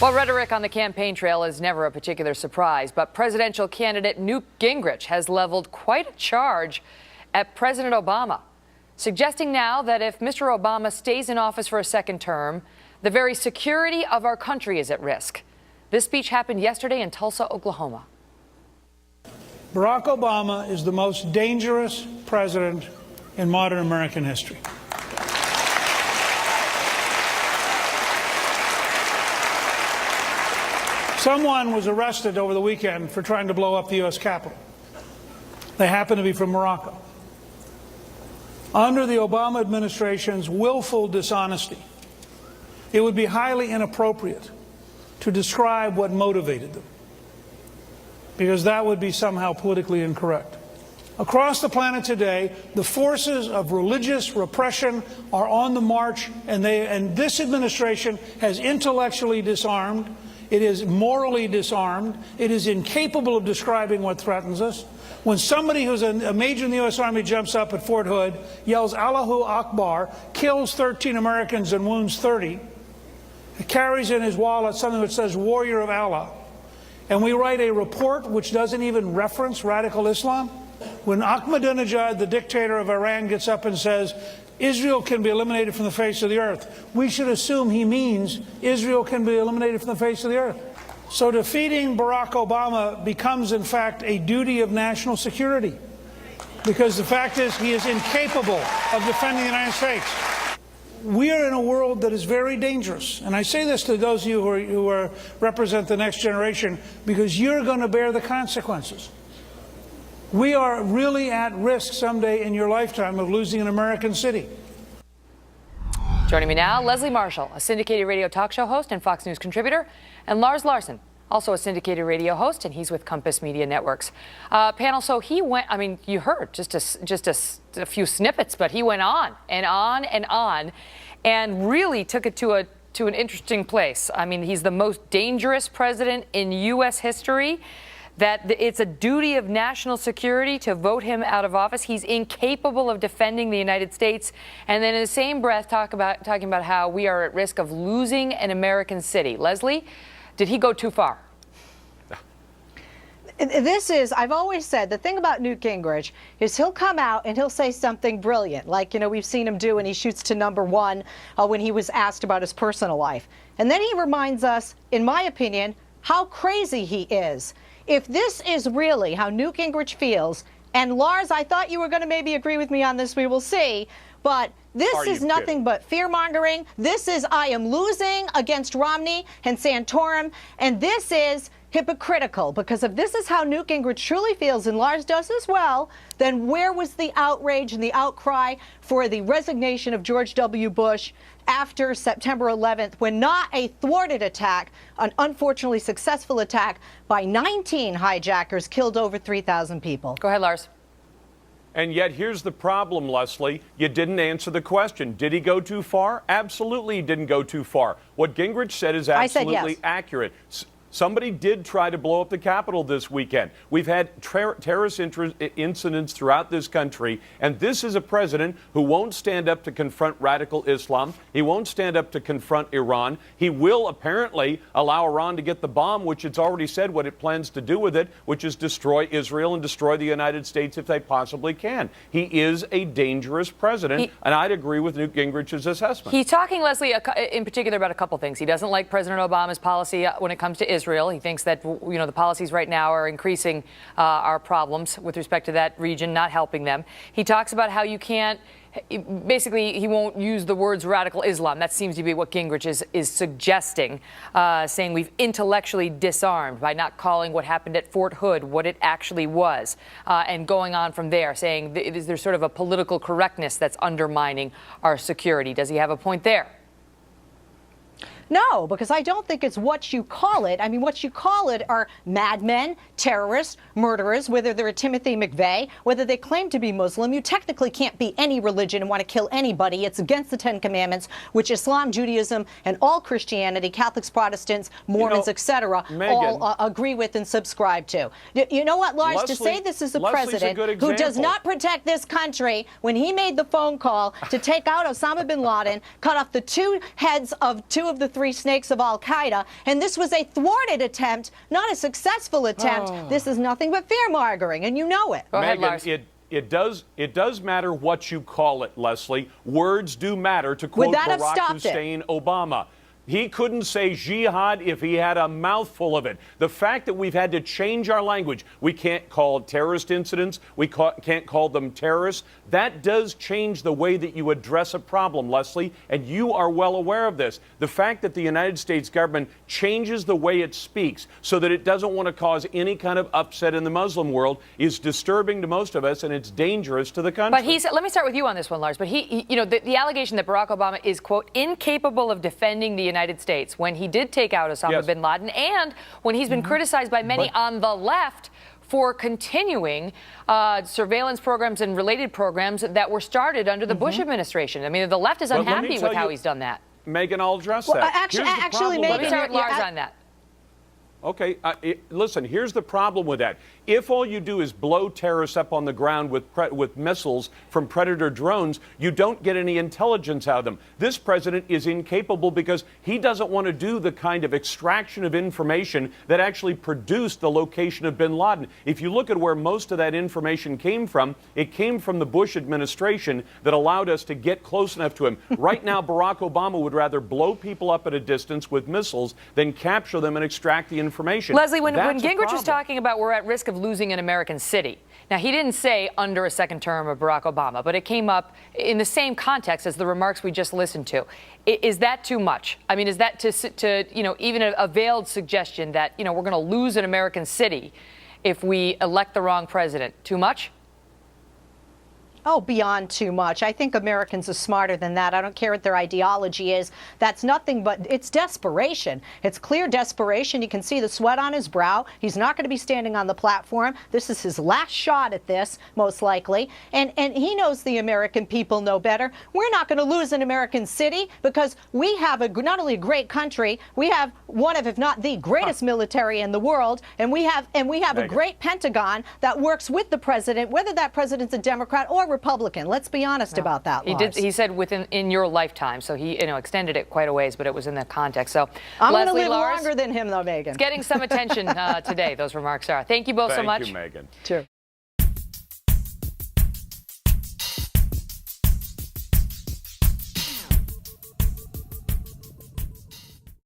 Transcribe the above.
Well, rhetoric on the campaign trail is never a particular surprise, but presidential candidate Newt Gingrich has leveled quite a charge at President Obama, suggesting now that if Mr. Obama stays in office for a second term, the very security of our country is at risk. This speech happened yesterday in Tulsa, Oklahoma. Barack Obama is the most dangerous president in modern American history. Someone was arrested over the weekend for trying to blow up the U.S. Capitol. They happen to be from Morocco. Under the Obama administration's willful dishonesty, it would be highly inappropriate to describe what motivated them, because that would be somehow politically incorrect. Across the planet today, the forces of religious repression are on the march, and this administration has intellectually disarmed. It is morally disarmed. It is incapable of describing what threatens us. When somebody who's a major in the U.S. Army jumps up at Fort Hood, yells Allahu Akbar, kills 13 Americans and wounds 30, he carries in his wallet something that says Warrior of Allah, and we write a report which doesn't even reference radical Islam, when Ahmadinejad, the dictator of Iran, gets up and says Israel can be eliminated from the face of the earth, we should assume he means Israel can be eliminated from the face of the earth. So defeating Barack Obama becomes, in fact, a duty of national security, because the fact is he is incapable of defending the United States. We are in a world that is very dangerous, and I say this to those of you who represent the next generation, because you're going to bear the consequences. We are really at risk someday in your lifetime of losing an American city. Joining me now, Leslie Marshall, a syndicated radio talk show host and Fox News contributor, and Lars Larson, also a syndicated radio host, and he's with Compass Media Networks. Panel, so he went, I mean, you heard just a few snippets, but he went on and on and on and really took it to an interesting place. I mean, he's the most dangerous president in U.S. history, that it's a duty of national security to vote him out of office. He's incapable of defending the United States. And then in the same breath, talking about how we are at risk of losing an American city. Leslie, did he go too far? This is, I've always said, the thing about Newt Gingrich is he'll come out and he'll say something brilliant, like, we've seen him do when he shoots to #1 when he was asked about his personal life. And then he reminds us, in my opinion, how crazy he is. If this is really how Newt Gingrich feels, and Lars, I thought you were going to maybe agree with me on this, we will see, but this is nothing but fear-mongering. This is, I am losing against Romney and Santorum, and this is hypocritical, because if this is how Newt Gingrich truly feels, and Lars does as well, then where was the outrage and the outcry for the resignation of George W. Bush after September 11th, when not a thwarted attack, an unfortunately successful attack by 19 hijackers killed over 3,000 people? Go ahead, Lars. And yet here's the problem, Leslie. You didn't answer the question. Did he go too far? Absolutely he didn't go too far. What Gingrich said is absolutely yes. accurate. Somebody did try to blow up the Capitol this weekend. We've had terrorist incidents throughout this country, and this is a president who won't stand up to confront radical Islam. He won't stand up to confront Iran. He will apparently allow Iran to get the bomb, which it's already said what it plans to do with it, which is destroy Israel and destroy the United States if they possibly can. He is a dangerous president, and I'd agree with Newt Gingrich's assessment. He's talking, Leslie, in particular about a couple things. He doesn't like President Obama's policy when it comes to Israel. He thinks that, the policies right now are increasing our problems with respect to that region, not helping them. He talks about how you can't, basically, he won't use the words radical Islam. That seems to be what Gingrich is suggesting, saying we've intellectually disarmed by not calling what happened at Fort Hood what it actually was, and going on from there, saying there's sort of a political correctness that's undermining our security. Does he have a point there? No, because I don't think it's what you call it. I mean, what you call it are madmen, terrorists, murderers, whether they're a Timothy McVeigh, whether they claim to be Muslim. You technically can't be any religion and want to kill anybody. It's against the Ten Commandments, which Islam, Judaism, and all Christianity, Catholics, Protestants, Mormons, etc., all agree with and subscribe to. You know what, Lars, to say this is a president who does not protect this country, when he made the phone call to take out Osama bin Laden, cut off the two heads of two of the three snakes of al-Qaeda, and this was a thwarted attempt, not a successful attempt. This is nothing but fear-mongering, and you know it. Go ahead, Megyn, Lars. it does matter what you call it, Leslie. Words do matter, to quote that have Barack stopped it? Hussein Obama. He couldn't say jihad if he had a mouthful of it. The fact that we've had to change our language, we can't call terrorist incidents, we can't call them terrorists, that does change the way that you address a problem, Leslie, and you are well aware of this. The fact that the United States government changes the way it speaks so that it doesn't want to cause any kind of upset in the Muslim world is disturbing to most of us, and it's dangerous to the country. But he said, let me start with you on this one, Lars. But he you know, the allegation that Barack Obama is, quote, incapable of defending the United States when he did take out Osama bin Laden, and when he's been criticized by many on the left for continuing surveillance programs and related programs that were started under the Bush administration. I mean, the left is unhappy with how he's done that. Megyn, I'll address that. Actually, Let me start with Lars on that. Okay, listen, here's the problem with that. If all you do is blow terrorists up on the ground with missiles from Predator drones, you don't get any intelligence out of them. This president is incapable because he doesn't want to do the kind of extraction of information that actually produced the location of bin Laden. If you look at where most of that information came from, it came from the Bush administration that allowed us to get close enough to him. Right now, Barack Obama would rather blow people up at a distance with missiles than capture them and extract the information. Leslie, when Gingrich was talking about we're at risk of losing an American city, now he didn't say under a second term of Barack Obama, but it came up in the same context as the remarks we just listened to. Is that too much? I mean, is that to you know, even a veiled suggestion that, you know, we're going to lose an American city if we elect the wrong president? Too much? Oh, beyond too much. I think Americans are smarter than that. I don't care what their ideology is. That's nothing but, it's desperation. It's clear desperation. You can see the sweat on his brow. He's not going to be standing on the platform. This is his last shot at this, most likely. And he knows the American people know better. We're not going to lose an American city because we have not only a great country, we have one of, if not the greatest military in the world, and we have a great Pentagon that works with the president, whether that president's a Democrat or Republican. Let's be honest about that, Lars. He said in your lifetime, so he, you know, extended it quite a ways, but it was in that context. So I'm going to Leslie, live Lars, longer than him, though, Megyn. it's getting some attention today, those remarks are. Thank you both so much. Thank you, Megyn. Sure.